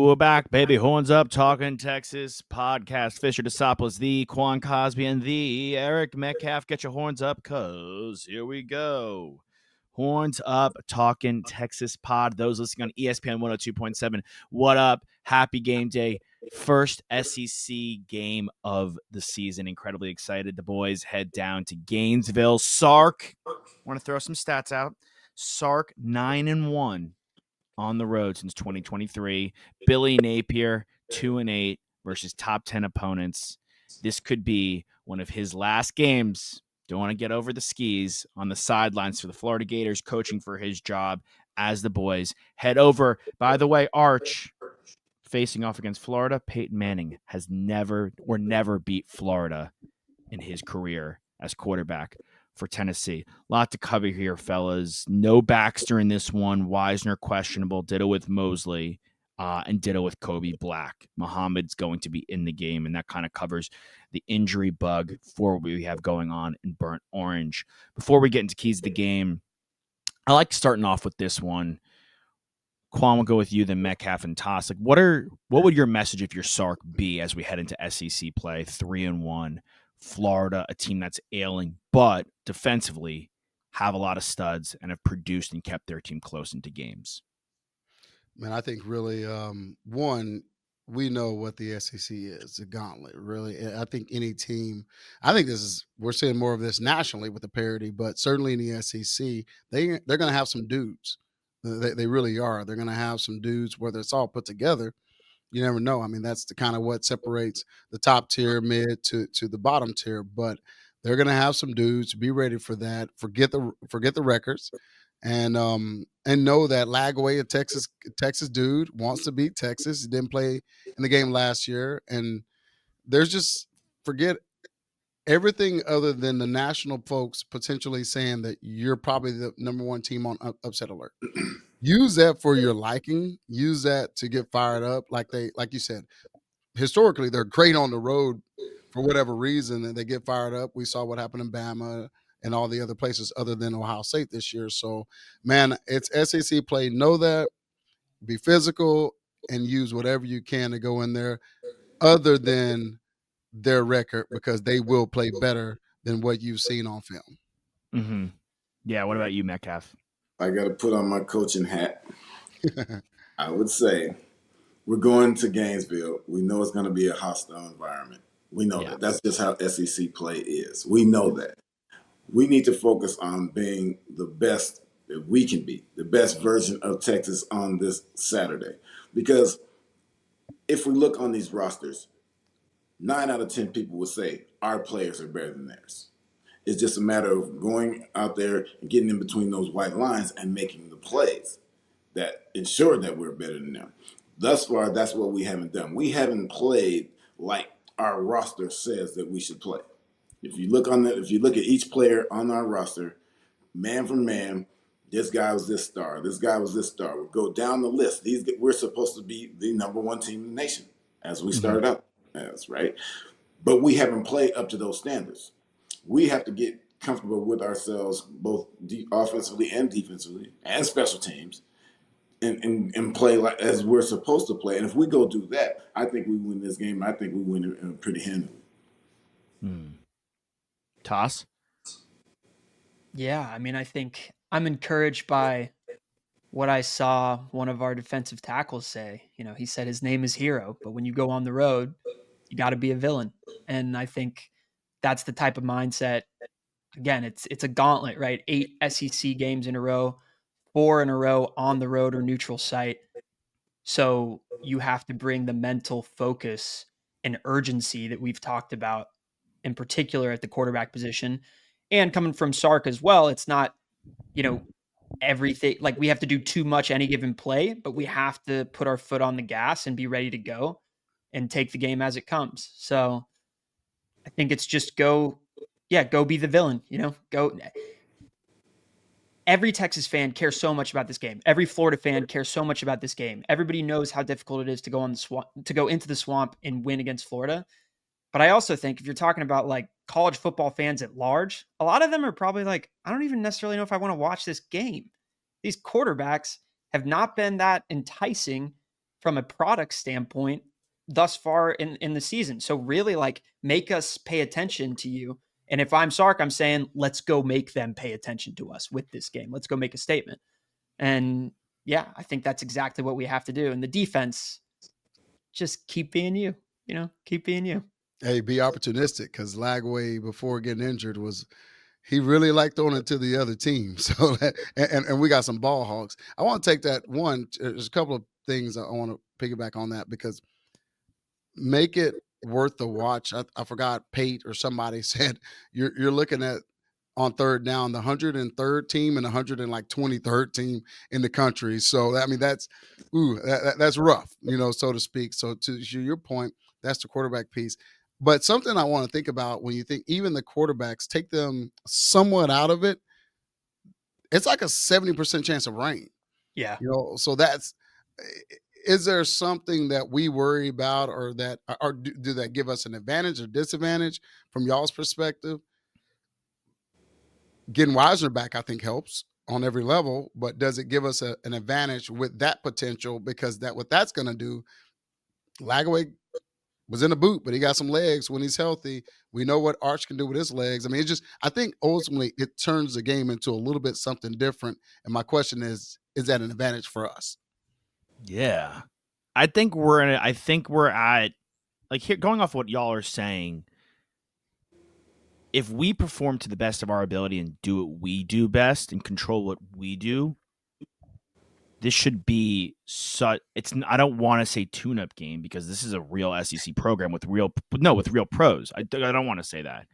We're back, baby. Horns up, talking Texas podcast. Fisher DeSopoulos, the Quan Cosby, and the Eric Metcalf. Get your horns up, cause here we go. Horns up, talking Texas pod. Those listening on ESPN 102.7. What up? Happy game day. First SEC game of the season. Incredibly excited. The boys head down to Gainesville. Sark, want to throw some stats out. Sark 9-1. On the road since 2023. Billy Napier, 2-8 versus top 10 opponents. This could be one of his last games. Don't want to get over the skis on the sidelines for the Florida Gators, coaching for his job as the boys head over. By the way, Arch, facing off against Florida, Peyton Manning has never beat Florida in his career as quarterback for Tennessee. A lot to cover here, fellas. No Baxter in this one. Wisner questionable. Ditto with Mosley, and ditto with Kobe Black. Muhammad's going to be in the game, and that kind of covers the injury bug for what we have going on in Burnt Orange. Before we get into keys of the game, I like starting off with this one. Quan, will go with you, then Metcalf and Toss. Like, what would your message if you're Sark be as we head into SEC play? 3-1. Florida, a team that's ailing, but defensively have a lot of studs and have produced and kept their team close into games. Man, I think really, one, we know what the SEC is, a gauntlet, really. I think any team, we're seeing more of this nationally with the parity, but certainly in the SEC, they're going to have some dudes. They really are. They're going to have some dudes, whether it's all put together. You never know. I mean, that's the kind of what separates the top tier, mid to the bottom tier. But they're going to have some dudes. Be ready for that. Forget the records, and know that Lagway, a Texas dude, wants to beat Texas. He didn't play in the game last year, and there's just forget everything other than the national folks potentially saying that you're probably the number one team on upset alert. Use that for your liking. Use that to get fired up. Like you said, historically they're great on the road for whatever reason, and they get fired up. We saw what happened in Bama and all the other places other than Ohio State this year. So, man, it's SEC play. Know that. Be physical and use whatever you can to go in there, other than their record, because they will play better than what you've seen on film. Mm-hmm. Yeah. What about you, Metcalf? I got to put on my coaching hat. I would say we're going to Gainesville. We know it's going to be a hostile environment. We know that. That's just how SEC play is. We know that. We need to focus on being the best that we can be, the best version of Texas on this Saturday. Because if we look on these rosters, 9 out of 10 people would say our players are better than theirs. It's just a matter of going out there and getting in between those white lines and making the plays that ensure that we're better than them. Thus far, that's what we haven't done. We haven't played like our roster says that we should play. If you look at each player on our roster, man for man, this guy was this star. This guy was this star. We go down the list. We're supposed to be the number one team in the nation as we started out. That's right. But we haven't played up to those standards. We have to get comfortable with ourselves, both offensively and defensively, and special teams, and play like as we're supposed to play. And if we go do that, I think we win this game. I think we win it pretty handily. Toss? Yeah, I mean, I think I'm encouraged by what I saw one of our defensive tackles say. You know, he said his name is Hero, but when you go on the road, you got to be a villain. And I think that's the type of mindset. Again, it's a gauntlet, right? 8 SEC games in a row, 4 in a row on the road or neutral site. So you have to bring the mental focus and urgency that we've talked about, in particular at the quarterback position. And coming from Sark as well, it's not, everything like we have to do too much any given play, but we have to put our foot on the gas and be ready to go and take the game as it comes. So I think it's just go be the villain, go. Every Texas fan cares so much about this game. Every Florida fan cares so much about this game. Everybody knows how difficult it is to go into the swamp and win against Florida. But I also think if you're talking about like college football fans at large, a lot of them are probably like, I don't even necessarily know if I want to watch this game. These quarterbacks have not been that enticing from a product standpoint thus far in the season. So really, like, make us pay attention to you. And if I'm Sark, I'm saying, let's go make them pay attention to us with this game. Let's go make a statement. And yeah, I think that's exactly what we have to do. And the defense, just keep being you, keep being you. Hey, be opportunistic, because Lagway, before getting injured, he really liked throwing it to the other team. So and we got some ball hogs. I want to take that one. There's a couple of things I want to piggyback on that, because make it worth the watch. I forgot Pate or somebody said you're looking at, on third down, the 103rd team and 123rd team in the country. So I mean that's rough, so to speak. So to your point, that's the quarterback piece. But something I want to think about, when you think even the quarterbacks, take them somewhat out of it, it's like a 70% chance of rain. Yeah. So is there something that we worry about, or that, or do that give us an advantage or disadvantage from y'all's perspective? Getting Wisner back, I think, helps on every level, but does it give us an advantage with that potential? Because what that's going to do, Lagway was in a boot, but he got some legs when he's healthy. We know what Arch can do with his legs. I mean, I think ultimately it turns the game into a little bit something different. And my question is that an advantage for us? Yeah. I think we're at, like, here, going off what y'all are saying, if we perform to the best of our ability and do what we do best and control what we do, this should be I don't want to say tune-up game, because this is a real SEC program with real pros. I don't want to say that.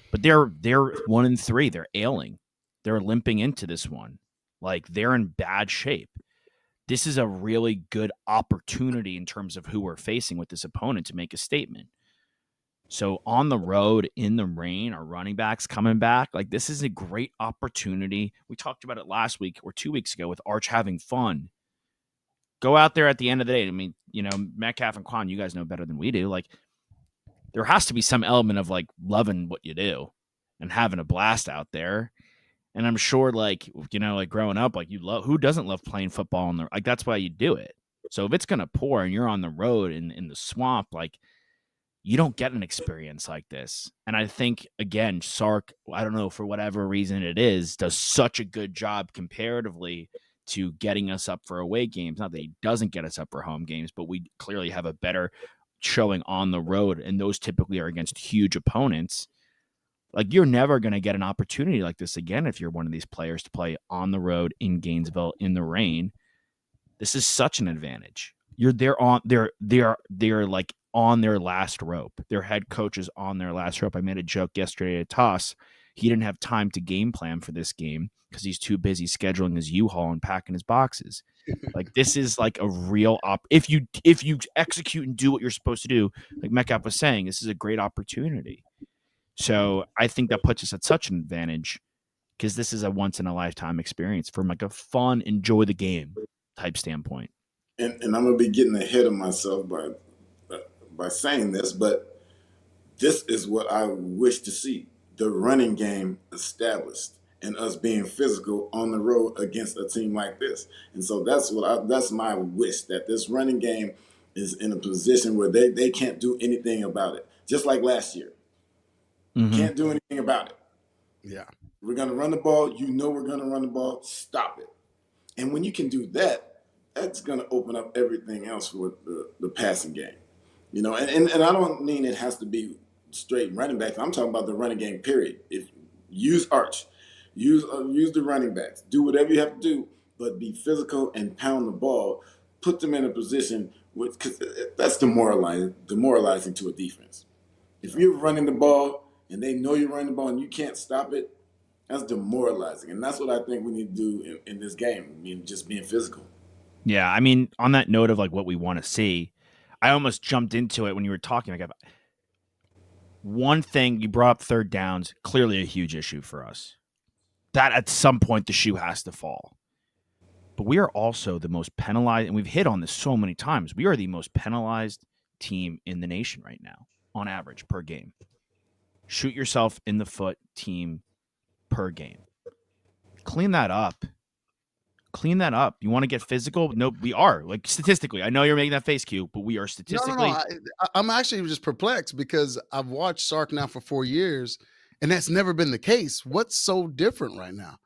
But they're 1-3. They're ailing. They're limping into this one. Like, they're in bad shape. This is a really good opportunity in terms of who we're facing with this opponent to make a statement. So on the road in the rain, our running backs coming back, like, this is a great opportunity. We talked about it last week or 2 weeks ago with Arch having fun. Go out there at the end of the day. I mean, Metcalf and Quan, you guys know better than we do. Like, there has to be some element of, like, loving what you do and having a blast out there. And I'm sure, like, like, growing up, like, who doesn't love playing football like, that's why you do it. So if it's going to pour and you're on the road in the swamp, like, you don't get an experience like this. And I think, again, Sark, I don't know, for whatever reason it is, does such a good job comparatively to getting us up for away games. Not that he doesn't get us up for home games, but we clearly have a better showing on the road, and those typically are against huge opponents. Like, you're never going to get an opportunity like this again if you're one of these players to play on the road in Gainesville in the rain. This is such an advantage. They're like on their last rope. Their head coach is on their last rope. I made a joke yesterday at Toss. He didn't have time to game plan for this game because he's too busy scheduling his U-Haul and packing his boxes. Like, this is like a real if you execute and do what you're supposed to do, like Metcalf was saying, this is a great opportunity. So I think that puts us at such an advantage, because this is a once in a lifetime experience from, like, a fun, enjoy the game type standpoint. And I'm gonna be getting ahead of myself by saying this, but this is what I wish to see: the running game established and us being physical on the road against a team like this. And so that's my wish, that this running game is in a position where they can't do anything about it. Just like last year. Mm-hmm. Can't do anything about it. Yeah. We're going to run the ball. We're going to run the ball. Stop it. And when you can do that, that's going to open up everything else for the passing game. And I don't mean it has to be straight running backs. I'm talking about the running game, period. Use Arch. Use the running backs. Do whatever you have to do, but be physical and pound the ball. Put them in a position, because that's demoralizing to a defense. If you're running the ball and they know you're running the ball and you can't stop it, that's demoralizing. And that's what I think we need to do in this game. I mean, just being physical. Yeah, I mean, on that note of, like, what we want to see, I almost jumped into it when you were talking. Like, one thing you brought up, third downs, clearly a huge issue for us. That at some point the shoe has to fall. But we are also the most penalized, and we've hit on this so many times. We are the most penalized team in the nation right now, on average, per game. Shoot yourself in the foot team per game. Clean that up. Clean that up. You want to get physical? No, we are. Like, statistically, I know you're making that face cue, but we are No. statistically. I'm actually just perplexed because I've watched Sark now for 4 years, and that's never been the case. What's so different right now?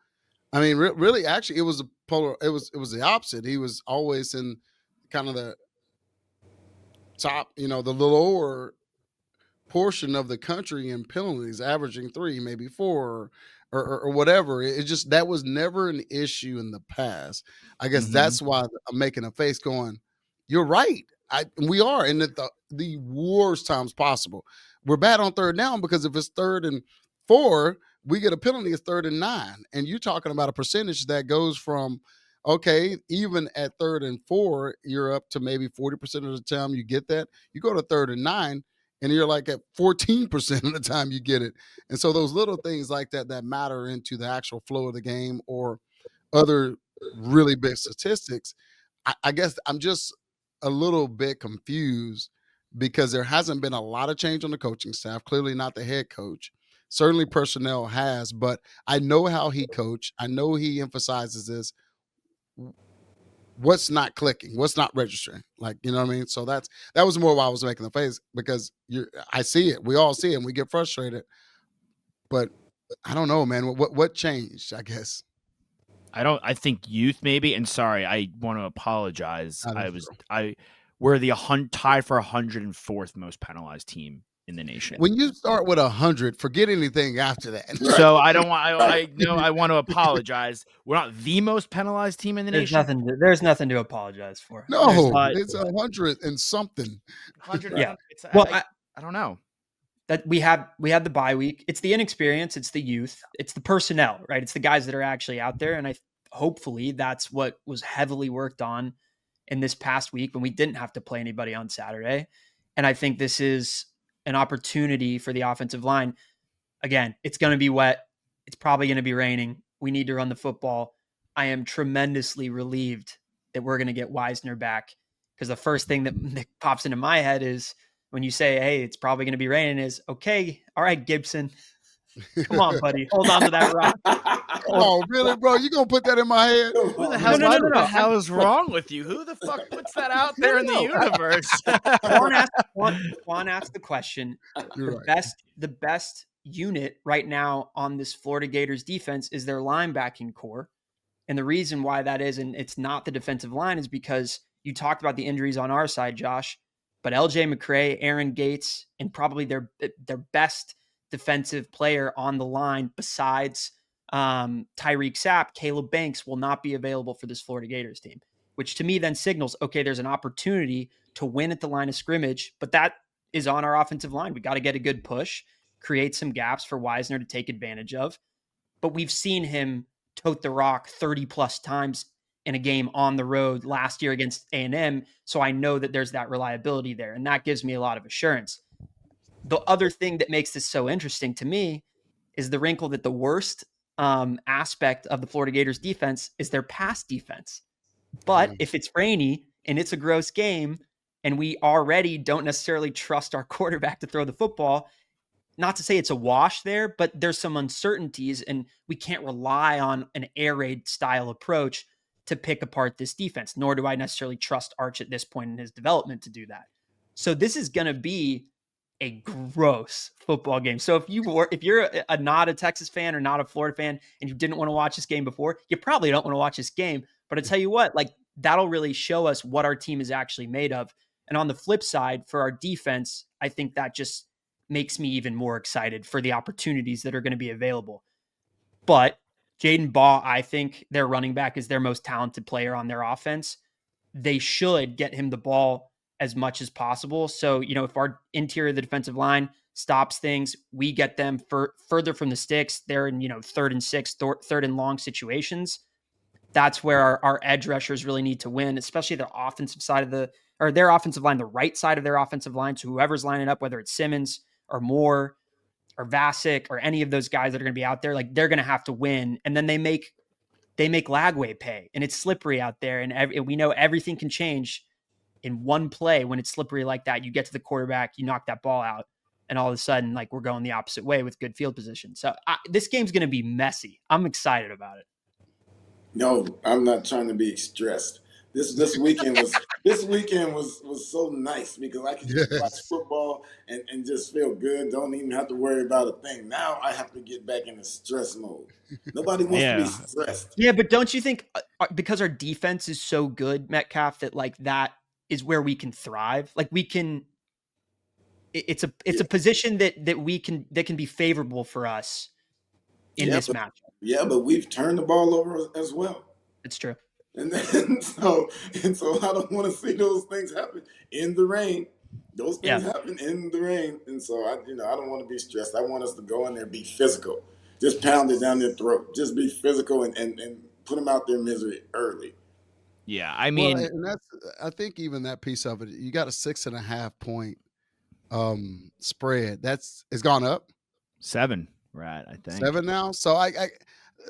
I mean, really, actually, it was a polar. It was the opposite. He was always in kind of the top, the lower portion of the country in penalties, averaging 3, maybe 4, or whatever. It just that was never an issue in the past. I guess that's why I'm making a face going, "You're right. We are in the worst times possible. We're bad on third down because if it's 3rd and 4, we get a penalty. It's 3rd and 9, and you're talking about a percentage that goes from okay, even at 3rd and 4, you're up to maybe 40% of the time you get that. You go to 3rd and 9 and you're like at 14% of the time you get it. And so those little things like that matter into the actual flow of the game or other really big statistics. I guess I'm just a little bit confused because there hasn't been a lot of change on the coaching staff. Clearly not the head coach. Certainly personnel has, but I know how he coached. I know he emphasizes this. What's not clicking, what's not registering, like, you know what I mean? So that was more why I was making the face, because I see it, we all see it, and we get frustrated, but I don't know, man. What changed, I guess. I think youth maybe. And sorry, I want to apologize. We're the tied for 104th most penalized team in the nation. When you start with 100, forget anything after that. So I don't want. I know I want to apologize. We're not the most penalized team in the nation. There's nothing to apologize for. No, it's 100 and something. 100. Yeah. Well, I don't know. That we had the bye week. It's the inexperience. It's the youth. It's the personnel, right? It's the guys that are actually out there. And hopefully that's what was heavily worked on in this past week when we didn't have to play anybody on Saturday. And I think this is an opportunity for the offensive line. Again, it's going to be wet. It's probably going to be raining. We need to run the football. I am tremendously relieved that we're going to get Wisner back, because the first thing that pops into my head is when you say, hey, it's probably going to be raining, is, okay, all right, Gibson, come on, buddy. Hold on to that rock. Oh, really, bro? You going to put that in my head? Who the hell is wrong with you? Who the fuck puts that out there in the universe? Quan asked the question. You're The best unit right now on this Florida Gators defense is their linebacking core. And the reason why that is, and it's not the defensive line, is because you talked about the injuries on our side, Josh, but LJ McCray, Aaron Gates, and probably their best defensive player on the line besides Tyreek Sapp, Caleb Banks, will not be available for this Florida Gators team, which to me then signals, okay, there's an opportunity to win at the line of scrimmage, but that is on our offensive line. We got to get a good push, create some gaps for Wisner to take advantage of. But we've seen him tote the rock 30 plus times in a game on the road last year against A&M. So I know that there's that reliability there, and that gives me a lot of assurance. The other thing that makes this so interesting to me is the wrinkle that the worst aspect of the Florida Gators defense is their pass defense. But if it's rainy and it's a gross game and we already don't necessarily trust our quarterback to throw the football, not to say it's a wash there, but there's some uncertainties and we can't rely on an air raid style approach to pick apart this defense, nor do I necessarily trust Arch at this point in his development to do that. So this is going to be a gross football game. So if you're not a Texas fan or not a Florida fan and you didn't want to watch this game before, you probably don't want to watch this game. But I tell you what, like, that'll really show us what our team is actually made of. And on the flip side, for our defense, I think that just makes me even more excited for the opportunities that are going to be available. But Jaden Baugh, I think their running back is their most talented player on their offense. They should get him the ball as much as possible. So, if our interior of the defensive line stops things, we get them further from the sticks. They're in, 3rd and 6, 3rd and long situations. That's where our edge rushers really need to win, especially the offensive side of their offensive line, the right side of their offensive line. So whoever's lining up, whether it's Simmons or Moore or Vasic or any of those guys that are going to be out there, like, they're going to have to win. And then they make Lagway pay, and it's slippery out there. And we know everything can change in one play. When it's slippery like that, you get to the quarterback, you knock that ball out, and all of a sudden, like, we're going the opposite way with good field position. So this game's going to be messy. I'm excited about it. No, I'm not trying to be stressed. This weekend was so nice because I could just watch Yes. football and just feel good. Don't even have to worry about a thing. Now I have to get back into stress mode. Nobody wants to be Yeah. stressed. Yeah, but don't you think because our defense is so good, Metcalf, that like that is where we can thrive? Like we can it's a Yeah, position that can be favorable for us in yeah, this but matchup. yeah, but we've turned the ball over as well. It's true. And then so I don't want to see those things happen in the rain. Those Yeah. things happen in the rain, and so I don't want to be stressed. I want us to go in there, be physical, just pound it down their throat, just be physical and put them out their misery early. Yeah. I Well, mean, and that's I think even that piece of it, you got a 6.5 point spread. It's gone up 7, right? I think. 7 now. So I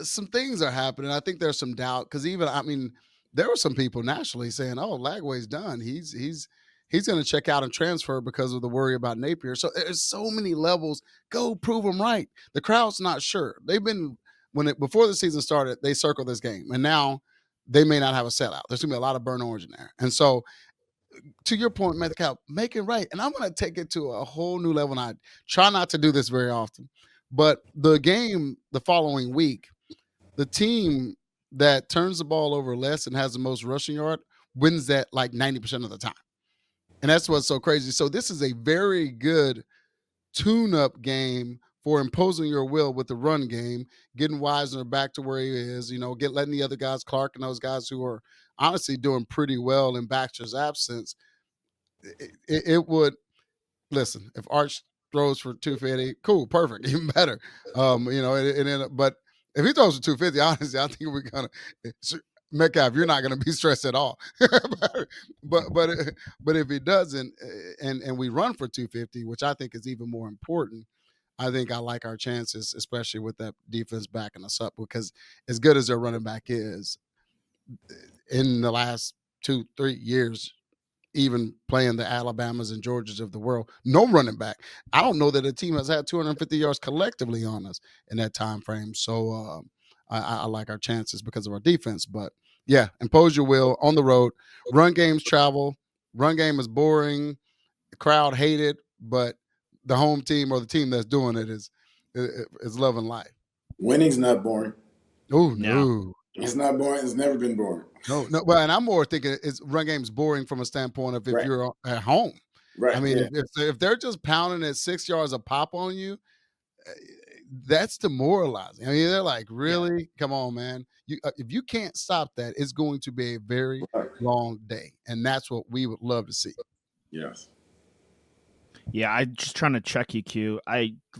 some things are happening. I think there's some doubt because even I mean, there were some people nationally saying, "Oh, Lagway's done. He's going to check out and transfer because of the worry about Napier." So there's so many levels. Go prove them right. The crowd's not sure. They've been before the season started, they circled this game, and now they may not have a sellout. There's going to be a lot of burnt orange in there, and so to your point, Metcalf, make it right. And I'm going to take it to a whole new level. And I try not to do this very often. But the game the following week, the team that turns the ball over less and has the most rushing yard wins that like 90% of the time. And that's what's so crazy. So this is a very good tune-up game for imposing your will with the run game, getting Wisner back to where he is, letting the other guys, Clark and those guys who are honestly doing pretty well in Baxter's absence, it would listen if Arch throws for 250, cool, perfect, even better. And then but if he throws for 250, honestly, I think we're gonna Metcalf, you're not gonna be stressed at all. But if he doesn't, and we run for 250, which I think is even more important. I think I like our chances, especially with that defense backing us up, because as good as their running back is, in the last 2-3 years, even playing the Alabamas and Georgias of the world. No running back. I don't know that a team has had 250 yards collectively on us in that time frame. So I like our chances because of our defense. But yeah, impose your will on the road. Run games travel. Run game is boring. The crowd hate it, but the home team or the team that's doing it is loving life. Winning's not boring. Oh No. no. It's not boring. It's never been boring. No, no. Well, and I'm more thinking it's run game's boring from a standpoint of if Right. you're at home. I Right. mean, Yeah. if they're just pounding at 6 yards a pop on you, eh, that's demoralizing. I mean, they're like, Yeah. really? Come on, man. If you can't stop that, it's going to be a very Right. long day, and that's what we would love to see. Yes. Yeah, I just trying to check EQ.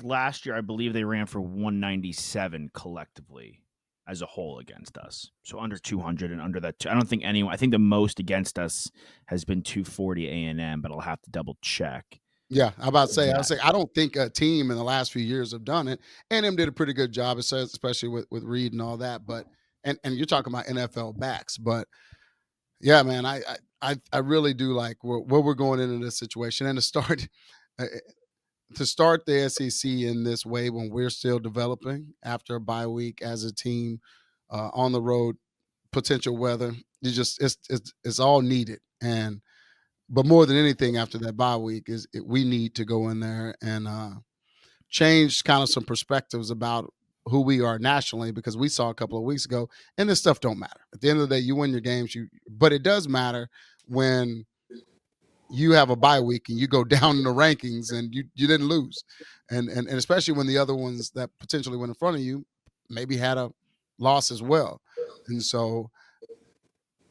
Last year I believe they ran for 197 collectively as a whole against us. So under 200 and under that. I don't think anyone. I think the most against us has been 240 A&M, but I'll have to double check. Yeah, I about to say, I That. was saying, I don't think a team in the last few years have done it. And them did a pretty good job, it says, especially with Reed and all that. But and you're talking about NFL backs, but yeah, man, I really do like where we're going into this situation, and uh, to start the SEC in this way when we're still developing after a bye week as a team on the road, potential weather. It's all needed, and but more than anything after that bye week we need to go in there and change kind of some perspectives about who we are nationally, because we saw a couple of weeks ago, and this stuff don't matter. At the end of the day, you win your games, but it does matter when you have a bye week and you go down in the rankings and you didn't lose, and especially when the other ones that potentially went in front of you maybe had a loss as well. And so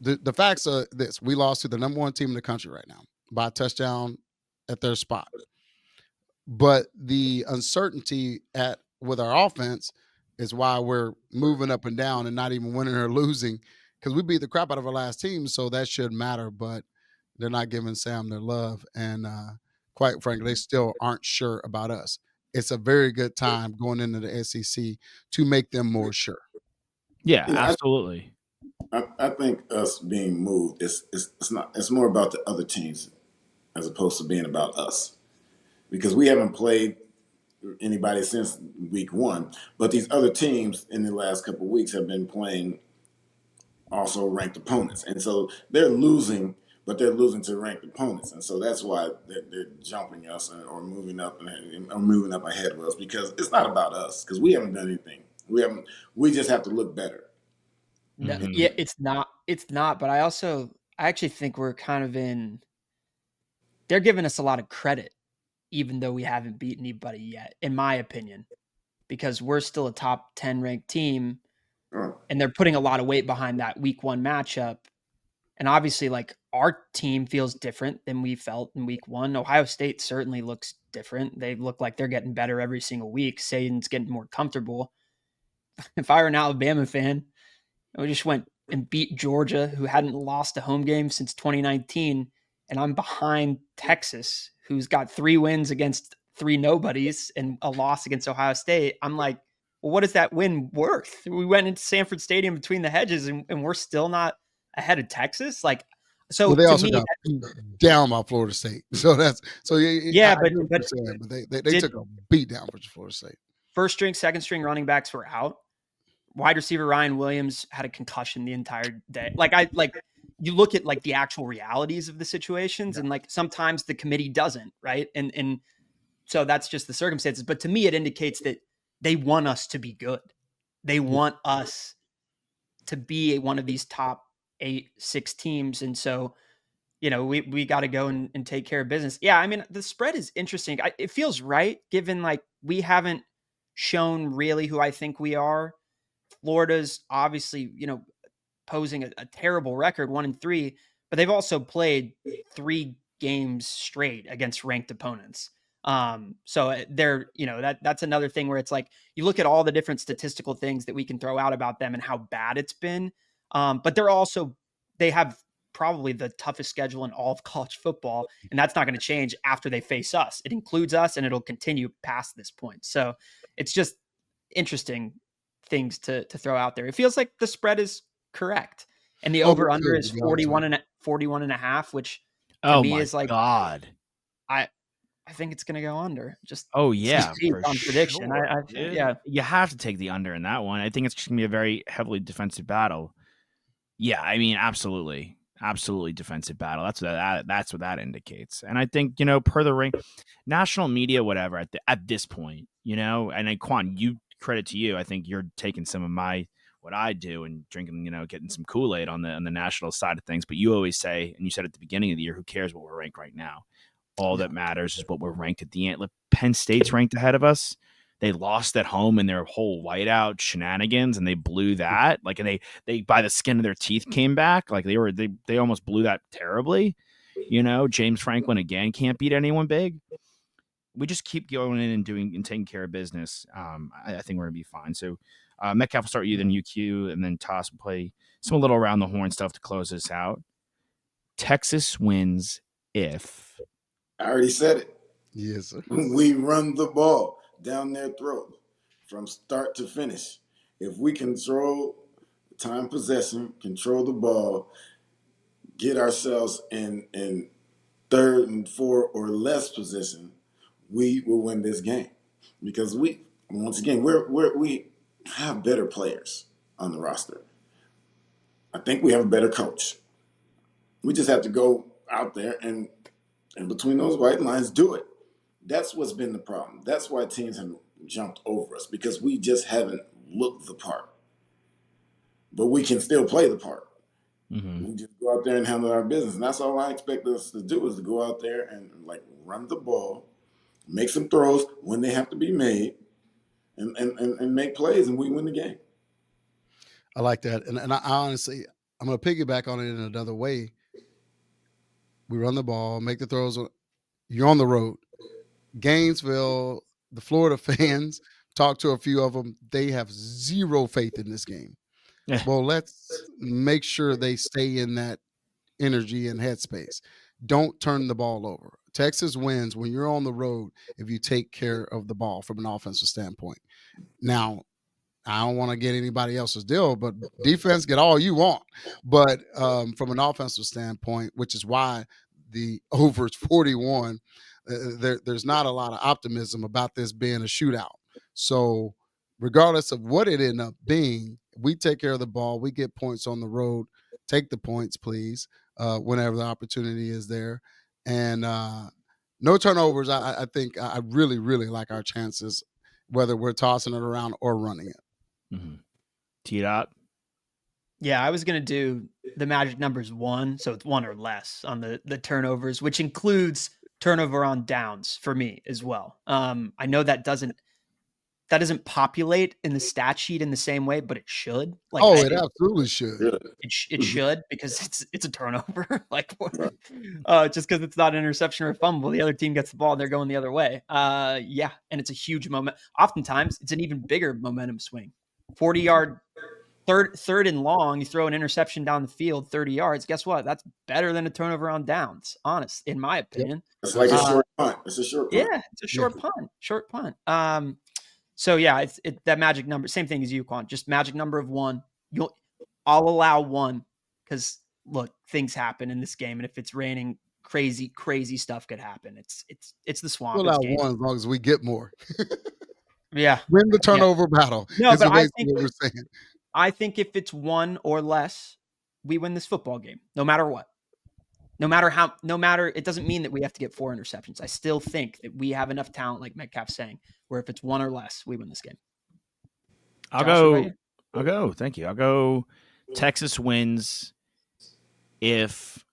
the facts are this: we lost to the number one team in the country right now by a touchdown at their spot. But the uncertainty at with our offense is why we're moving up and down and not even winning or losing, because we beat the crap out of our last team, so that should matter. But they're not giving Sam their love, and quite frankly, they still aren't sure about us. It's a very good time going into the SEC to make them more sure. Yeah, You know, absolutely. I think us being moved it's not it's more about the other teams as opposed to being about us because we haven't played anybody since week one, but these other teams in the last couple of weeks have been playing also ranked opponents, and so they're losing, but they're losing to ranked opponents, and so that's why they're jumping us or moving up or moving up ahead of us, because it's not about us, because we haven't done anything. We just have to look better. No, Mhm. yeah, it's not. But I actually think we're kind of they're giving us a lot of credit, even though we haven't beaten anybody yet, in my opinion, because we're still a top 10 ranked team, and they're putting a lot of weight behind that week 1 matchup. And obviously, like, our team feels different than we felt in week 1. Ohio State certainly looks different. They look like they're getting better every single week. Satan's getting more comfortable. If I were an Alabama fan, we just went and beat Georgia, who hadn't lost a home game since 2019. And I'm behind Texas, who's got 3 wins against 3 nobodies and a loss against Ohio State. I'm like, well, what is that win worth? We went into Sanford Stadium between the hedges, and we're still not ahead of Texas. Like, so Well, they to also me, got beat down by Florida State. So yeah, I agree with what you're saying, but they took a beat down for Florida State. First string, second string running backs were out. Wide receiver Ryan Williams had a concussion the entire day. You look at like the actual realities of the situations, and like sometimes the committee doesn't, right? And so that's just the circumstances. But to me, it indicates that they want us to be good. They want us to be one of these top 8-6 teams. And so, we got to go and take care of business. Yeah, I mean, the spread is interesting. It feels right, given like we haven't shown really who I think we are. Florida's obviously, posing a terrible record, 1-3, but they've also played 3 games straight against ranked opponents. So they're, that's another thing where it's like you look at all the different statistical things that we can throw out about them and how bad it's been. But they have probably the toughest schedule in all of college football, and that's not going to change after they face us. It includes us, and it'll continue past this point. So it's just interesting things to throw out there. It feels like the spread is correct, and the over under is 41 and a half, which to me is like, God. I think it's going to go under. Just Oh yeah, for on prediction. sure. I Dude. yeah. You have to take the under in that one. I think it's just gonna be a very heavily defensive battle. Yeah, I mean, absolutely defensive battle. That's what that indicates. And I think, per the ring, national media, whatever, at this point, and then Quan, credit to you. I think you're taking some of what I do and drinking, getting some Kool-Aid on the national side of things. But you always say, and you said at the beginning of the year, who cares what we're ranked right now? All that matters is what we're ranked at the end. Like, Penn State's ranked ahead of us. They lost at home in their whole whiteout shenanigans, and they blew that. Like, and they by the skin of their teeth came back. Like they almost blew that terribly. James Franklin again can't beat anyone big. We just keep going in and doing and taking care of business. I think we're gonna be fine. So Metcalf will start you, then UQ, and then Toss will play some little around the horn stuff to close this out. Texas wins if I already said it. Yes, sir. We run the ball down their throat from start to finish. If we control time possession, control the ball, get ourselves in third and 4 or less position, we will win this game. Because we have better players on the roster. I think we have a better coach. We just have to go out there and between those white lines, do it. That's what's been the problem. That's why teams have jumped over us, because we just haven't looked the part. But we can still play the part. Mm-hmm. We just go out there and handle our business. And that's all I expect us to do, is to go out there and run the ball, make some throws when they have to be made, and make plays, and we win the game. I like that. And I honestly, I'm going to piggyback on it in another way. We run the ball, make the throws. You're on the road. Gainesville, the Florida fans, talk to a few of them. They have zero faith in this game. Yeah. Well, let's make sure they stay in that energy and headspace. Don't turn the ball over. Texas wins when you're on the road if you take care of the ball from an offensive standpoint. Now, I don't want to get anybody else's deal, but defense, get all you want. But from an offensive standpoint, which is why the over is 41, there's not a lot of optimism about this being a shootout. So regardless of what it ended up being, We take care of the ball. We get points on the road. Take the points, please, whenever the opportunity is there. And no turnovers. I think I really, really like our chances, whether we're tossing it around or running it. Mm-hmm. T-Dot? Yeah, I was going to do the magic number's 1, so it's 1 or less on the turnovers, which includes turnover on downs for me as well. I know that doesn't populate in the stat sheet in the same way, but it should. Like, it absolutely should. It should, because it's a turnover. Like, just because it's not an interception or a fumble, the other team gets the ball and they're going the other way. Yeah, and it's a huge moment. Oftentimes, it's an even bigger momentum swing. 40-yard third and long, you throw an interception down the field, 30 yards. Guess what? That's better than a turnover on downs. Honest, in my opinion. It's like a short punt. It's a short punt. Yeah, it's a short punt. Short punt. So yeah, it's that magic number. Same thing as you, Quan. Just magic number of 1. I'll allow 1 because look, things happen in this game, and if it's raining, crazy stuff could happen. It's the swamp. We'll allow 1 as long as we get more. Yeah, win the turnover battle. No, but I think what we're saying. I think if it's 1 or less, we win this football game, no matter what. No matter, it doesn't mean that we have to get 4 interceptions. I still think that we have enough talent, like Metcalf's saying, where if it's 1 or less, we win this game. I'll go. Thank you. I'll go. Texas wins if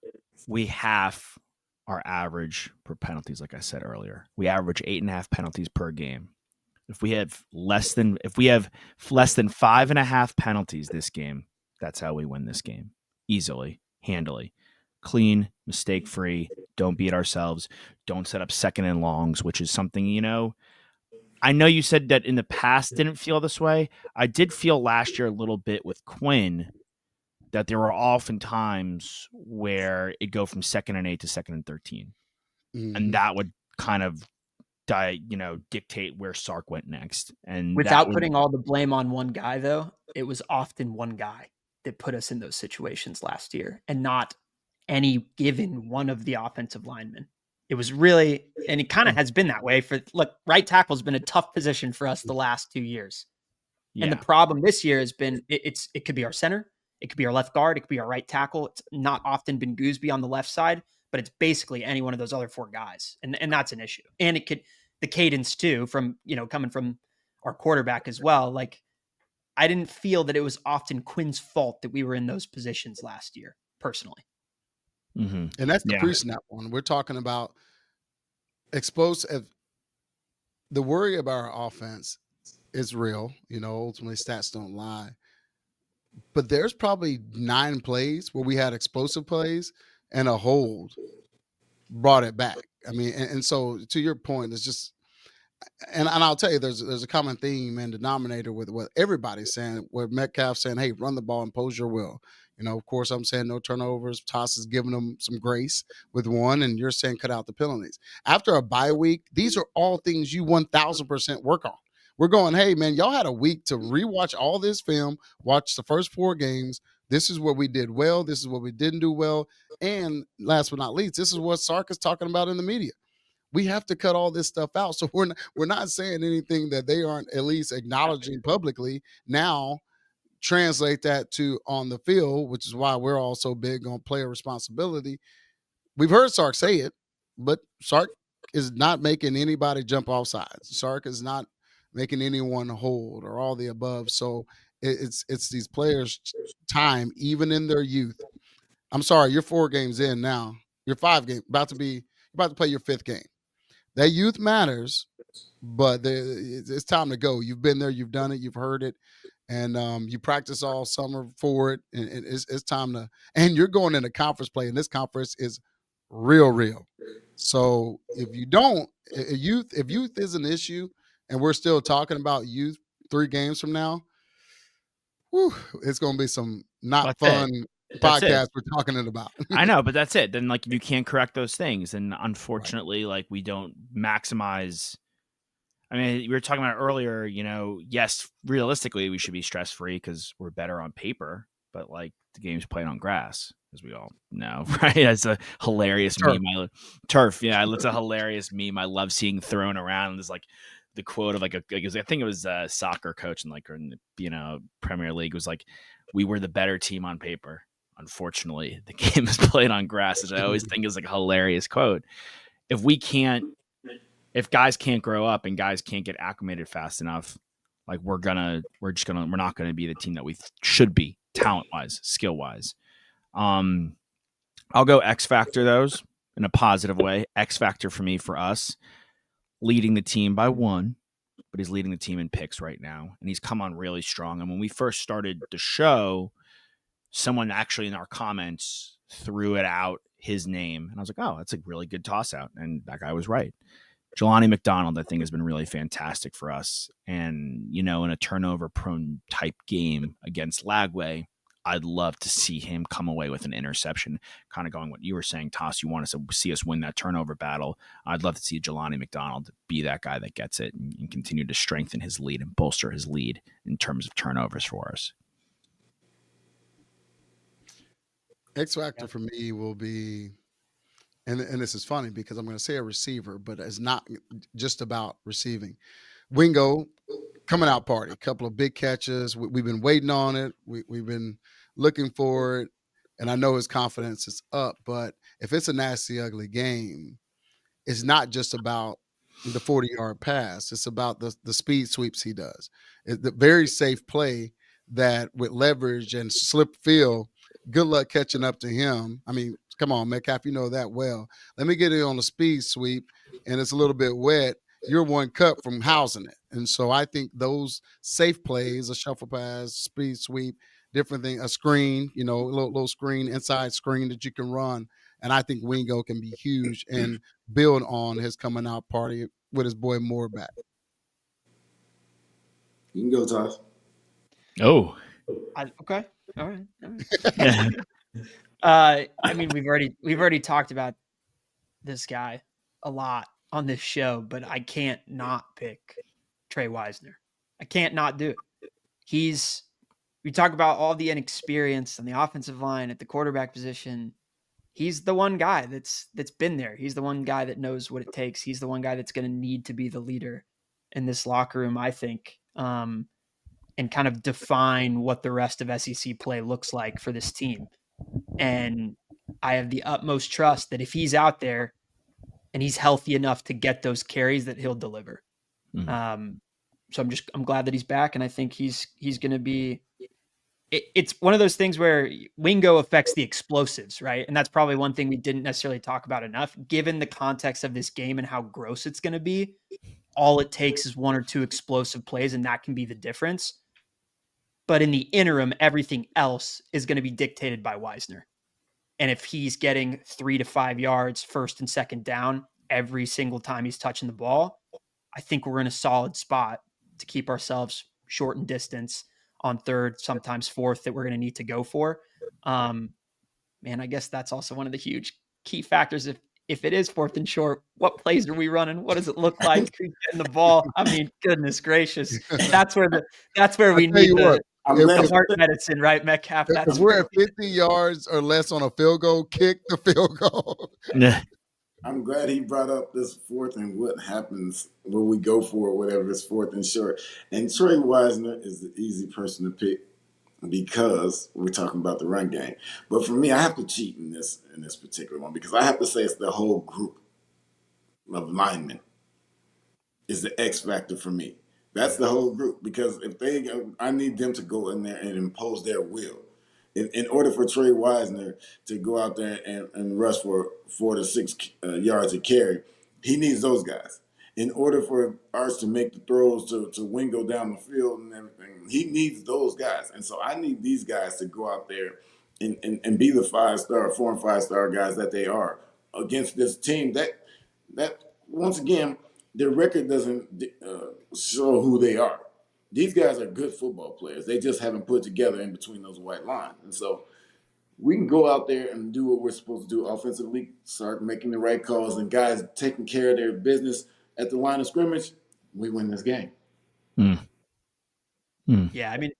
we half our average per penalties. Like I said earlier, we average 8.5 penalties per game. If we have less than 5.5 penalties this game, that's how we win this game. Easily, handily, clean, mistake free. Don't beat ourselves. Don't set up second and longs, which is something, I know you said that in the past didn't feel this way. I did feel last year a little bit with Quinn that there were often times where it'd go from 2nd and 8 to 2nd and 13. Mm-hmm. And that would kind of dictate where Sark went next. And without putting all the blame on one guy, though, it was often one guy that put us in those situations last year and not any given one of the offensive linemen. It was really, and it kind of has been that way right tackle has been a tough position for us the last 2 years. Yeah. And the problem this year has been, it could be our center, it could be our left guard, it could be our right tackle. It's not often been Gooseby on the left side, but it's basically any one of those other 4 guys. And that's an issue. And it could, the cadence too, from, coming from our quarterback as well. Like, I didn't feel that it was often Quinn's fault that we were in those positions last year, personally. Mm-hmm. And that's the pre-snap one. We're talking about explosive. The worry about our offense is real. Ultimately stats don't lie. But there's probably 9 plays where we had explosive plays and a hold brought it back. I mean, and so to your point, it's just, and I'll tell you, there's a common theme and denominator with what everybody's saying, where Metcalf saying, hey, run the ball, impose your will. Of course, I'm saying no turnovers. Toss is giving them some grace with 1, and you're saying cut out the penalties. After a bye week, these are all things you 1,000% work on. We're going, hey, man, y'all had a week to rewatch all this film, watch the first 4 games. This is what we did well. This is what we didn't do well. And last but not least, this is what Sark is talking about in the media. We have to cut all this stuff out. So we're not saying anything that they aren't at least acknowledging publicly. Now, translate that to on the field, which is why we're all so big on player responsibility. We've heard Sark say it, but Sark is not making anybody jump off sides. Sark is not making anyone hold or all the above. So it's these players' time, even in their youth. I'm sorry, you're 4 games in now. You're 5 games, about to play your 5th game. That youth matters, but it's time to go. You've been there, you've done it, you've heard it, and you practice all summer for it, and it's time to. And you're going into conference play, and this conference is real. So if you don't, if youth is an issue, and we're still talking about youth 3 games from now, it's going to be some not fun podcast we're talking about. I know, but that's it. Then you can't correct those things. And unfortunately, we don't maximize. I mean, we were talking about earlier, yes, realistically we should be stress free because we're better on paper, but the game's played on grass, as we all know, right? It's a hilarious meme. Turf. Yeah. It's a hilarious meme I love seeing thrown around. It's the quote of I think it was a soccer coach in Premier League was like, "We were the better team on paper. Unfortunately, the game is played on grass," which I always think is like a hilarious quote. If guys can't grow up and guys can't get acclimated fast enough, like we're not gonna be the team that we should be talent wise, skill wise. I'll go X Factor those in a positive way. X Factor for us, leading the team by 1, but he's leading the team in picks right now, and he's come on really strong. And when we first started the show, someone actually in our comments threw it out his name, and I was like, oh, that's a really good toss out, and that guy was right. Jelani McDonald, I think, has been really fantastic for us. And, in a turnover-prone type game against Lagway, I'd love to see him come away with an interception, kind of going what you were saying, Toss. You want to see us win that turnover battle. I'd love to see Jelani McDonald be that guy that gets it and continue to strengthen his lead and bolster his lead in terms of turnovers for us. X factor for me will be, and this is funny because I'm going to say a receiver, but it's not just about receiving. Wingo coming out party, a couple of big catches. We've been waiting on it. We've been looking for it, and I know his confidence is up. But if it's a nasty, ugly game, it's not just about the 40-yard pass. It's about the speed sweeps he does. It's the very safe play that with leverage and slip feel, good luck catching up to him. I mean, come on, Metcalf, you know that well. Let me get it on a speed sweep, and it's a little bit wet. You're one cut from housing it. And so I think those safe plays, a shuffle pass, speed sweep, different thing, a screen, a little screen, inside screen that you can run. And I think Wingo can be huge and build on his coming out party with his boy Moore back. You can go, Toss. Oh. Okay. All right. I mean, we've already talked about this guy a lot on this show, but I can't not pick Trey Wisner. I can't not do it. We talk about all the inexperience on the offensive line at the quarterback position. He's the one guy that's been there. He's the one guy that knows what it takes. He's the one guy that's going to need to be the leader in this locker room, I think, and kind of define what the rest of SEC play looks like for this team. And I have the utmost trust that if he's out there and he's healthy enough to get those carries, that he'll deliver. Mm-hmm. So I'm glad that he's back, and I think he's going to be. It's one of those things where Wingo affects the explosives, right? And that's probably one thing we didn't necessarily talk about enough, given the context of this game and how gross it's going to be. All it takes is 1 or 2 explosive plays, and that can be the difference. But in the interim, everything else is going to be dictated by Wisner. And if he's getting 3 to 5 yards first and second down every single time he's touching the ball, I think we're in a solid spot to keep ourselves short in distance on third, sometimes fourth, that we're going to need to go for. Man, I guess that's also one of the huge key factors. If it is fourth and short, what plays are we running? What does it look like? Who's getting the ball? I mean, goodness gracious, that's where we need the heart medicine, right, Metcalf? If we're at 50 yards or less on a field goal, kick the field goal. I'm glad he brought up this fourth and what happens when we go for it, whatever it's fourth and short. And Trey Wisner is the easy person to pick because we're talking about the run game. But for me, I have to cheat in this particular one because I have to say it's the whole group of linemen is the X factor for me. That's the whole group because I need them to go in there and impose their will. In order for Trey Wisner to go out there and rush for 4 to 6 yards a carry, he needs those guys. In order for Arch to make the throws to Wingo down the field and everything, he needs those guys. And so I need these guys to go out there and be the 4 and 5-star guys that they are against this team that once again, their record doesn't show who they are. These guys are good football players. They just haven't put together in between those white lines. And so we can go out there and do what we're supposed to do offensively, start making the right calls, and guys taking care of their business at the line of scrimmage, we win this game. Yeah, I mean,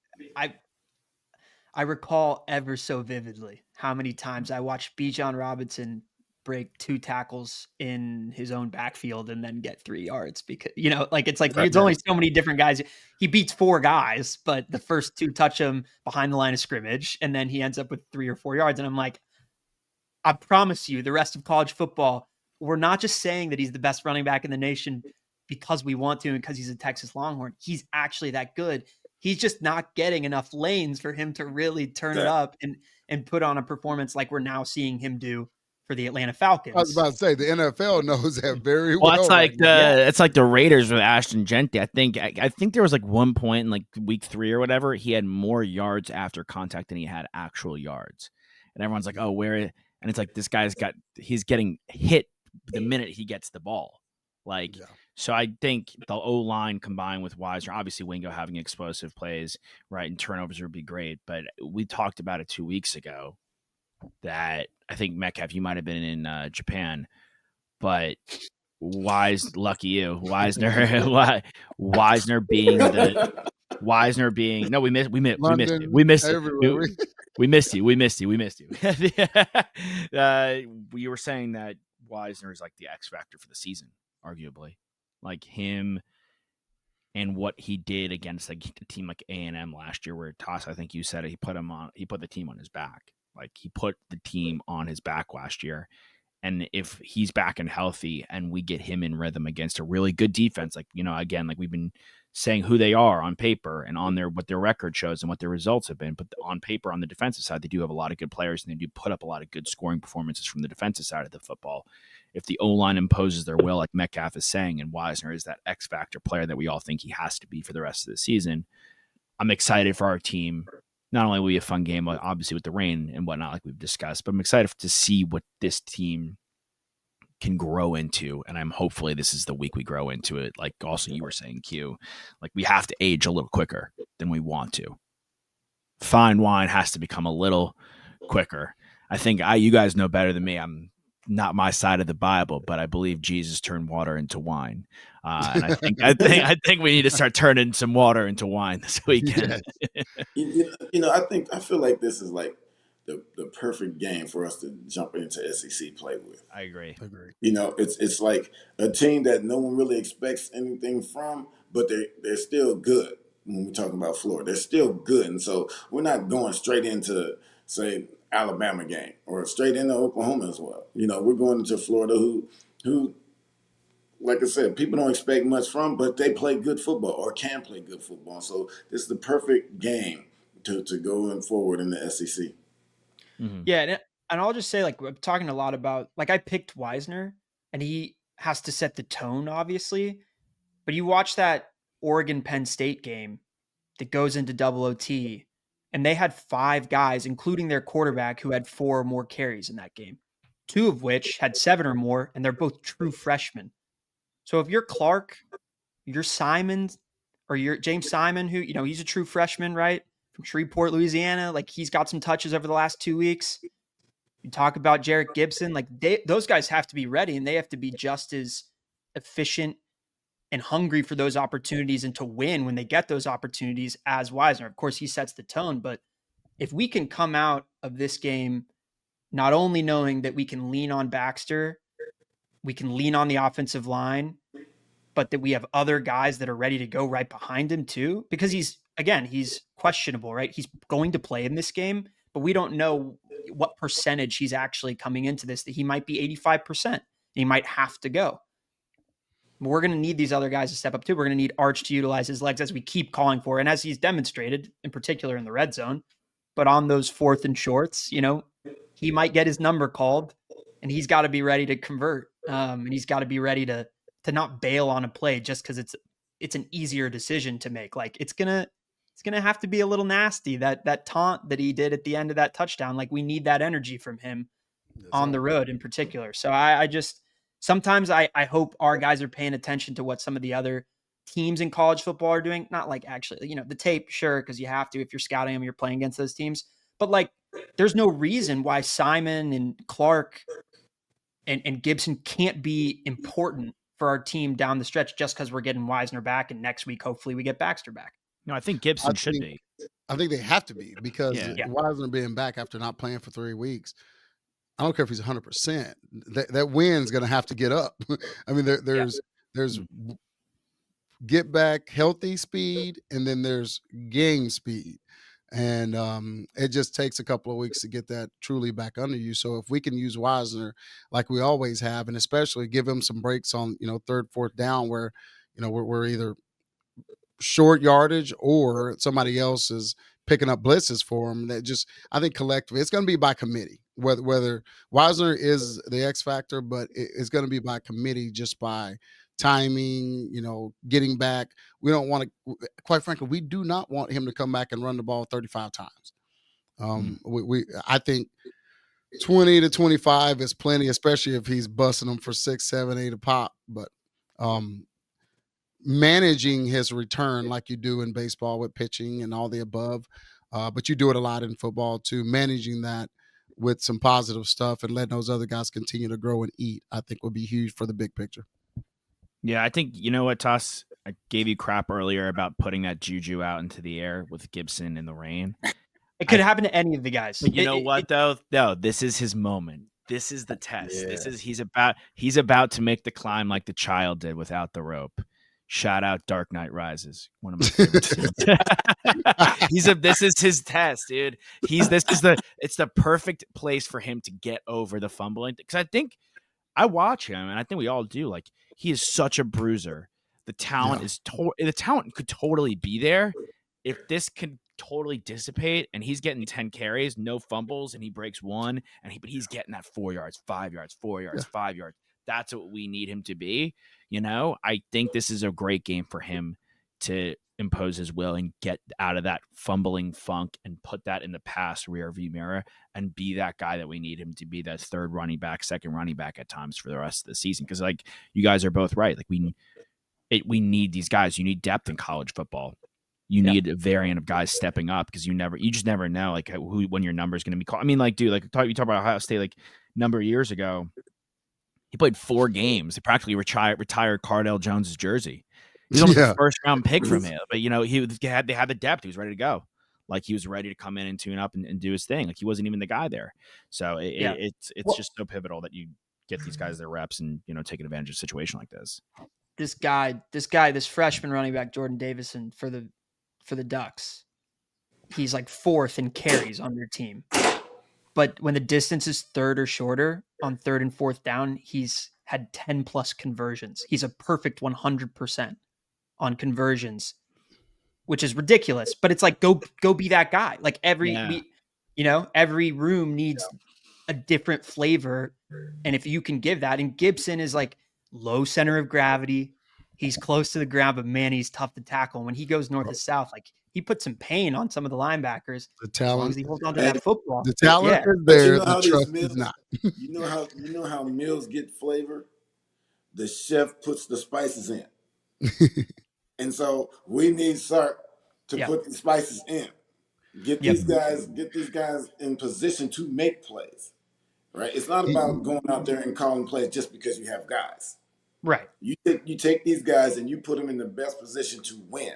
I recall ever so vividly how many times I watched Bijan Robinson break 2 tackles in his own backfield and then get 3 yards because, it's only so many different guys. He beats 4 guys, but the first 2 touch him behind the line of scrimmage, and then he ends up with 3 or 4 yards. And I'm like, I promise you, the rest of college football, we're not just saying that he's the best running back in the nation because we want to and because he's a Texas Longhorn. He's actually that good. He's just not getting enough lanes for him to really turn it up and put on a performance like we're now seeing him do for the Atlanta Falcons. I was about to say the NFL knows that very well. It's like it's like the Raiders with Ashton Genty. I think there was like one point in like week 3 or whatever, he had more yards after contact than he had actual yards, and everyone's like, "Oh, where?" And it's like this he's getting hit the minute he gets the ball, So I think the O-line combined with Wisner, obviously Wingo having explosive plays, right, and turnovers would be great. But we talked about it 2 weeks ago that I think Metcalf, you might have been in Japan, but lucky you, Wisner being no, we missed you. We missed you. We were saying that Wisner is like the X factor for the season, arguably. Like him and what he did against like a team like A&M last year, where Toss, I think you said it, he put the team on his back. Like he put the team on his back last year. And if he's back and healthy and we get him in rhythm against a really good defense, again, like we've been saying who they are on paper and on what their record shows and what their results have been. But on paper, on the defensive side, they do have a lot of good players and they do put up a lot of good scoring performances from the defensive side of the football. If the O-line imposes their will, like Metcalf is saying, and Wisner is that X factor player that we all think he has to be for the rest of the season, I'm excited for our team. Not only will it be a fun game, obviously with the rain and whatnot, like we've discussed, but I'm excited to see what this team can grow into. And hopefully this is the week we grow into it. Like also you were saying, Q, like we have to age a little quicker than we want to. Fine wine has to become a little quicker. I think you guys know better than me. I'm not my side of the Bible, but I believe Jesus turned water into wine. And I think we need to start turning some water into wine this weekend. I feel like this is like the perfect game for us to jump into SEC play with. I agree. It's like a team that no one really expects anything from, but they're still good. When we're talking about Florida, they're still good, and so we're not going straight into, say, Alabama game or straight into Oklahoma as well. We're going into Florida who, like I said, people don't expect much from, but they play good football or can play good football. So this is the perfect game to go forward in the SEC. Mm-hmm. Yeah, and I'll just say, like, we're talking a lot about, like, I picked Wisner, and he has to set the tone, obviously. But you watch that Oregon-Penn State game that goes into double OT, and they had 5 guys, including their quarterback, who had 4 or more carries in that game, 2 of which had 7 or more, and they're both true freshmen. So if you're Clark, you're Simon, or you're James Simon, who, he's a true freshman, right? From Shreveport, Louisiana. Like, he's got some touches over the last 2 weeks. You talk about Jarek Gibson. Like, those guys have to be ready, and they have to be just as efficient and hungry for those opportunities and to win when they get those opportunities as Wisner. Of course, he sets the tone, but if we can come out of this game not only knowing that we can lean on Baxter, we can lean on the offensive line, but that we have other guys that are ready to go right behind him too, because he's questionable, right? He's going to play in this game, but we don't know what percentage he's actually coming into this, that he might be 85%. He might have to go. We're going to need these other guys to step up too. We're going to need Arch to utilize his legs as we keep calling for, and as he's demonstrated, in particular in the red zone. But on those 4th and shorts, he might get his number called, and he's got to be ready to convert. And he's got to be ready to not bail on a play just because it's an easier decision to make. Like, it's gonna have to be a little nasty, that taunt that he did at the end of that touchdown. Like, we need that energy from him on the road in particular. So I just sometimes I hope our guys are paying attention to what some of the other teams in college football are doing. Not like actually, the tape, sure, because you have to if you're scouting them, you're playing against those teams. But like, there's no reason why Simon and Clark and Gibson can't be important for our team down the stretch just because we're getting Wisner back, and next week hopefully we get Baxter back. No, I think Gibson should be. I think they have to be because Wisner being back after not playing for 3 weeks, I don't care if he's 100%. That win's going to have to get up. I mean, there's Mm. get back healthy speed, and then there's game speed. And it just takes a couple of weeks to get that truly back under you. So if we can use Wisner like we always have, and especially give him some breaks on, third, fourth down where, we're either short yardage or somebody else is picking up blitzes for him. That just, I think collectively it's going to be by committee, whether Wisner is the X factor, but it's going to be by committee, just by timing, getting back. We don't want to, quite frankly, we do not want him to come back and run the ball 35 times. I think 20 to 25 is plenty, especially if he's busting them for 6, 7, 8 a pop. But managing his return like you do in baseball with pitching and all the above, but you do it a lot in football too, managing that with some positive stuff and letting those other guys continue to grow and eat, I think would be huge for the big picture. Yeah, I think, you know what, Toss? I gave you crap earlier about putting that juju out into the air with Gibson in the rain. It could happen to any of the guys. But you know what, though? No, this is his moment. This is the test. Yeah. This is he's about to make the climb like the child did without the rope. Shout out Dark Knight Rises, one of my favorite scenes. This is his test, dude. It's the perfect place for him to get over the fumbling, because I think I watch him, and I think we all do. Like, he is such a bruiser. The talent the talent could totally be there if this could totally dissipate, and he's getting 10 carries, no fumbles, and he breaks one, but he's getting that 4 yards, 5 yards, 4 yards, 5 yards. That's what we need him to be. I think this is a great game for him to impose his will and get out of that fumbling funk and put that in the past rear view mirror and be that guy that we need him to be, that third running back, second running back at times for the rest of the season. Because, like, you guys are both right. Like, we need these guys. You need depth in college football. You need a variant of guys stepping up, because you just never know, like, when your number is going to be called. I mean, like, dude, like you talk about Ohio State, like, a number of years ago, he played 4 games. He practically retired Cardell Jones's jersey. He was almost a first round pick from him, but they had the depth. He was ready to go. Like, he was ready to come in and tune up and do his thing. Like, he wasn't even the guy there. So it's just so pivotal that you get these guys their reps and taking advantage of a situation like this. This freshman running back, Jordan Davison, for the Ducks, he's like 4th in carries on their team. But when the distance is 3rd or shorter on 3rd and 4th down, he's had 10 plus conversions. He's a perfect 100% on conversions, which is ridiculous. But it's like, go be that guy. Like, every room needs a different flavor, and if you can give that, and Gibson is like low center of gravity. He's close to the ground, but man, he's tough to tackle. When he goes north to south, like, he puts some pain on some of the linebackers. The talent, as long as he holds on to that football. The talent is there. The trust is not. You know how meals get flavor? The chef puts the spices in. And so we need Sark to put the spices in. Get these guys in position to make plays. Right? It's not about going out there and calling plays just because you have guys. Right. You take these guys and you put them in the best position to win.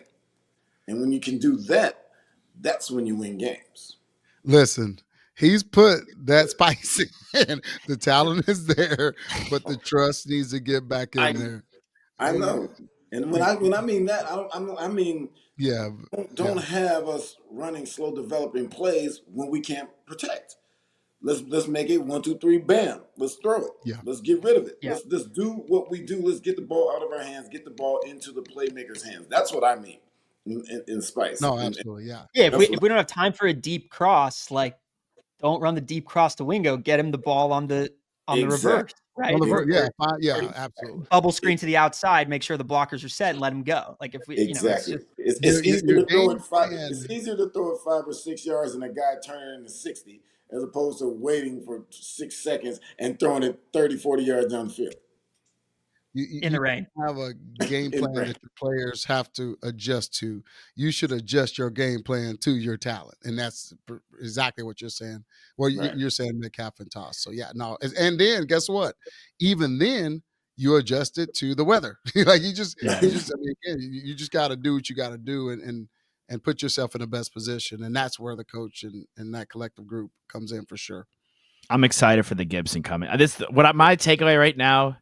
And when you can do that, that's when you win games. Listen, he's put that spice in. The talent is there, but the trust needs to get back in there. I know. And when I mean that, I mean don't have us running slow developing plays when we can't protect. Let's make it 1, 2, 3, bam. Let's throw it. Yeah. Let's get rid of it. Yeah. Let's do what we do. Let's get the ball out of our hands, get the ball into the playmaker's hands. That's what I mean in spice. No, absolutely, yeah. Yeah, if we don't have time for a deep cross, like, don't run the deep cross to Wingo. Get him the ball on the reverse, right? Absolutely. Bubble screen to the outside. Make sure the blockers are set and let him go. Like, if we, it's easier to throw it 5. It's easier to throw it 5 or 6 yards and a guy turning into 60, as opposed to waiting for 6 seconds and throwing it 30, 40 yards down the field. In the rain. Have a game plan that the players have to adjust to. You should adjust your game plan to your talent, and that's exactly what you're saying. Well, you're saying Metcalf and Toss. So and then guess what? Even then, you adjust it to the weather. Like, you just got to do what you got to do, and put yourself in the best position, and that's where the coach and that collective group comes in for sure. I'm excited for the Gibson coming. My takeaway right now,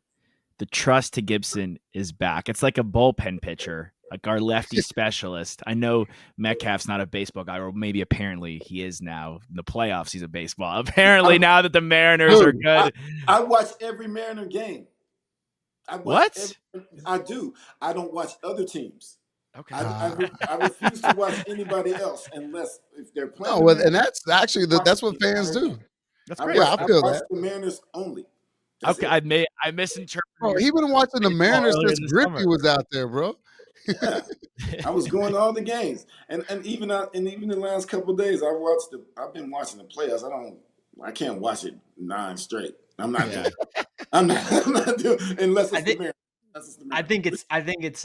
the trust to Gibson is back. It's like a bullpen pitcher, like our lefty specialist. I know Metcalf's not a baseball guy, or maybe apparently he is now. In the playoffs, he's a baseball. Apparently, now that the Mariners are good. I watch every Mariner game. What? I do. I don't watch other teams. Okay. I refuse to watch anybody else unless if they're playing. No, and that's actually that's what fans do. That's great. Yeah, I feel watch that. the Mariners only. Okay, I misinterpreted. Bro, he been watching the Mariners since Griffey was out there, bro. Yeah, I was going to all the games, and even the last couple of days, I've been watching the playoffs. I can't watch it 9 straight. I'm not doing. I'm not doing unless it's the Mariners. I think it's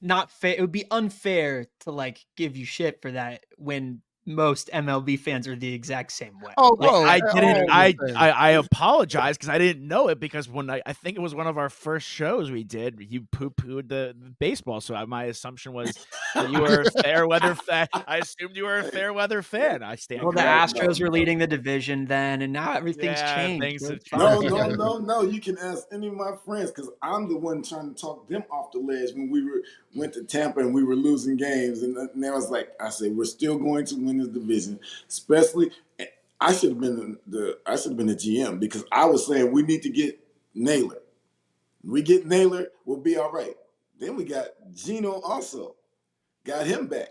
not fair. It would be unfair to like give you shit for that when most MLB fans are the exact same way. Oh, bro, I didn't. I apologize because I didn't know it, because when I think it was one of our first shows we did, you poo-pooed the baseball. So my assumption was that you were a fair weather fan. I assumed you were a fair weather fan. I stand. Well, the Astros were leading the division then, and now everything's changed. No. You can ask any of my friends, because I'm the one trying to talk them off the ledge when we went to Tampa and we were losing games, and I was like, I said, we're still going to win this division. Especially, I should have been the GM, because I was saying we need to get Naylor. We get Naylor, we'll be all right. Then we got Geno also, got him back.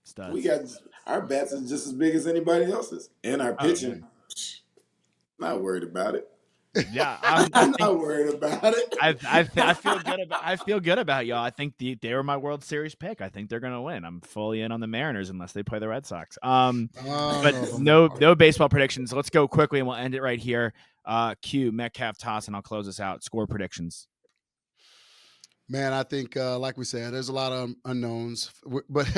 Studs. We got our bats is just as big as anybody else's, and our pitching. Not worried about it. Yeah, I'm not worried about it. I feel good about y'all. I think they were my World Series pick. I think they're gonna win. I'm fully in on the Mariners unless they play the Red Sox. But no baseball predictions. Let's go quickly and we'll end it right here. Q, Metcalf, toss, and I'll close this out. Score predictions. Man, I think like we said, there's a lot of unknowns. But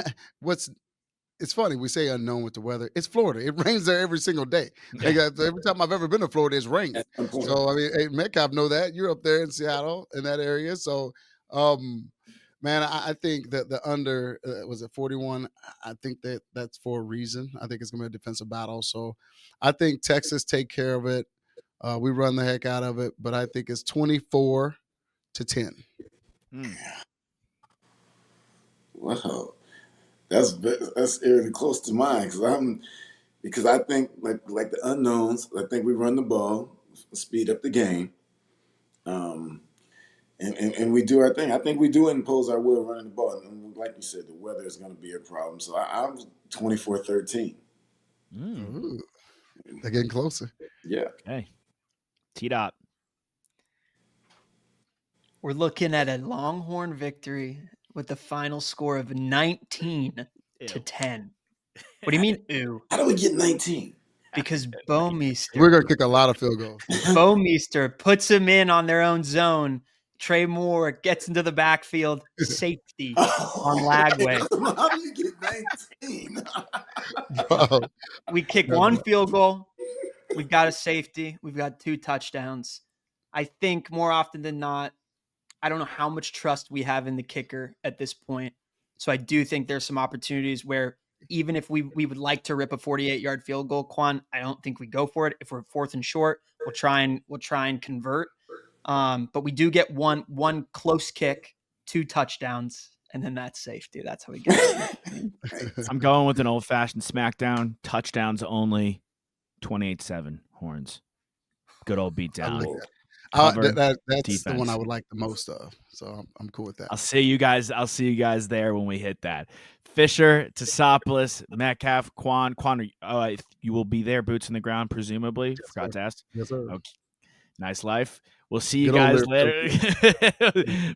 it's funny, we say unknown with the weather. It's Florida. It rains there every single day. Like, every time I've ever been to Florida, it's rained. So, I mean, hey, Metcalf know that. You're up there in Seattle, in that area. So, man, I think that the under, was it 41? I think that's for a reason. I think it's going to be a defensive battle. So, I think Texas take care of it. We run the heck out of it. But I think it's 24-10. Wow. That's eerily close to mine, because I think like the unknowns. I think we run the ball, speed up the game, and we do our thing. I think we do impose our will running the ball, and like you said, the weather is going to be a problem. So I'm 24-13. They're getting closer. Yeah. Okay. T-Dot. We're looking at a Longhorn victory with the final score of 19-10. What do you mean, ew? How do we get 19? Because Bowmeister. We're going to kick a lot of field goals. Bowmeister puts him in on their own zone. Trey Moore gets into the backfield. Safety on Lagway. How do you get 19? Bro. We kick one field goal. We've got a safety. We've got 2 touchdowns. I think more often than not, I don't know how much trust we have in the kicker at this point. So I do think there's some opportunities where even if we would like to rip a 48-yard field goal, Quan, I don't think we go for it. If we're 4th and short, we'll try and convert. But we do get one close kick, 2 touchdowns, and then that's safety. That's how we get it. I'm going with an old-fashioned smackdown, touchdowns only, 28-7 Horns. Good old beatdown. That's the one I would like the most of. So I'm cool with that. I'll see you guys there when we hit that. Fisher, Tassopoulos, Metcalf, Quan. You will be there, boots in the ground, presumably. Yes, Forgot to ask. Yes, sir. Okay. Nice life. We'll see you guys later.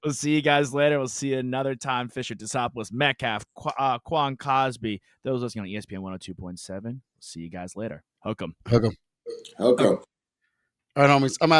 We'll see you guys later. We'll see you another time. Fisher, Tassopoulos, Metcalf, Quan Cosby. Those listening on ESPN 102.7. We'll see you guys later. Hook 'em. Hook 'em. Okay. All right, homies. I'm out.